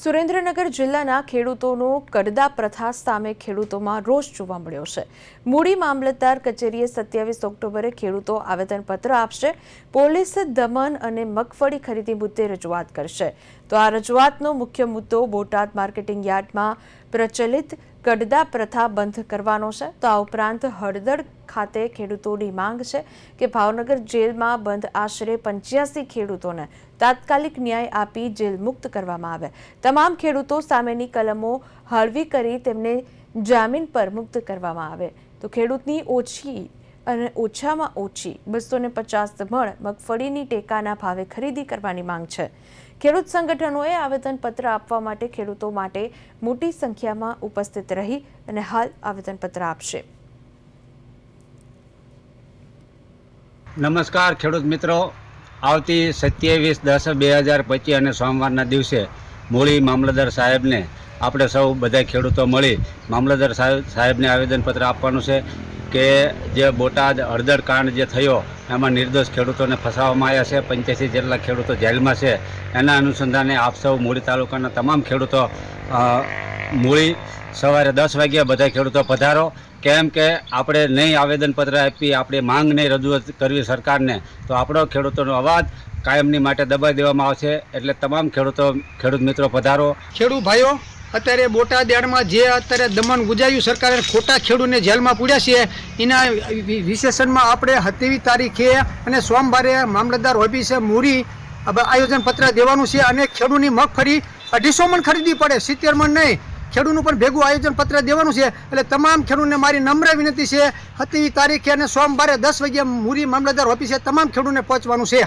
સુરેન્દ્રનગર જિલ્લાના ખેડૂતોનો કડદા પ્રથા સામે ખેડૂતોમાં રોષ જોવા મળ્યો છે। મૂડી મામલતદાર કચેરીએ 27 ઓક્ટોબરે ખેડૂતો આવેદનપત્ર આપશે। પોલીસ દમન અને મગફળી ખરીદી મુદ્દે રજૂઆત કરશે। તો આ રજૂઆતનો મુખ્ય મુદ્દો બોટાદ માર્કેટિંગ યાર્ડમાં પ્રચલિત કડદા પ્રથા બંધ કરવાનો છે। તો આ ઉપરાંત હળદળ ખાતે ખેડૂતોની માંગ છે કે ભાવનગર જેલમાં બંધ આશરે 85 ખેડૂતોને તાત્કાલિક ન્યાય આપી જેલ મુક્ત કરવામાં આવે। તમામ ખેડૂતો સામેની કલમો હળવી કરી તેમને જામીન પર મુક્ત કરવામાં આવે। તો ખેડૂતની ઓછી અને ઓછામાં ઓછી 250 મણ મગફળીની ટેકાના ભાવે ખરીદી કરવાની માંગ છે। ખેડૂત સંગઠનોએ આવેદનપત્ર આપવા માટે ખેડૂતો માટે મોટી સંખ્યામાં ઉપસ્થિત રહી અને હાલ આવેદનપત્ર આપશે। નમસ્કાર ખેડૂત મિત્રો, આવતી 27/10/2025 અને સોમવારના દિવસે મૂળી મામલતદાર સાહેબને આપણે સૌ બધા ખેડૂતો મળી મામલતદાર સાહેબને આવેદનપત્ર આપવાનું છે કે જે બોટાદ હળદળ કાંડ જે થયો એમાં નિર્દોષ ખેડૂતોને ફસાવવામાં આવ્યા છે। 85 જેટલા ખેડૂતો જેલમાં છે। એના અનુસંધાને આપ સૌ મૂળી તાલુકાના તમામ ખેડૂતો મૂળી સવારે 10 વાગ્યા બધા ખેડૂતો પધારો। કેમ કે આપણે નહીં આવેદનપત્ર આપી આપણે માંગ નહીં રજૂઆત કરવી સરકારને તો આપણો ખેડૂતોનો અવાજ કાયમની માટે દબાઈ દેવામાં આવશે। એટલે તમામ ખેડૂત મિત્રો પધારો। ખેડૂત ભાઈઓ, અત્યારે બોટાદ યાર્ડમાં જે અત્યારે દમન ગુજાર્યું સરકારે, ખોટા ખેડૂતને જેલમાં પૂર્યા છે, એના વિશેષણમાં આપણે 27 તારીખે અને સોમવારે મામલતદાર ઓફિસે મૂડી આયોજનપત્ર દેવાનું છે અને ખેડૂતની મગફળી 250 મણ ખરીદવી પડે, 70 મણ નહીં। ખેડૂતનું પણ ભેગું આયોજનપત્ર દેવાનું છે। એટલે તમામ ખેડૂતને મારી નમ્ર વિનંતી છે, 27 તારીખે અને સોમવારે 10 વાગ્યે મૂડી મામલતદાર ઓફિસે તમામ ખેડૂતને પહોંચવાનું છે।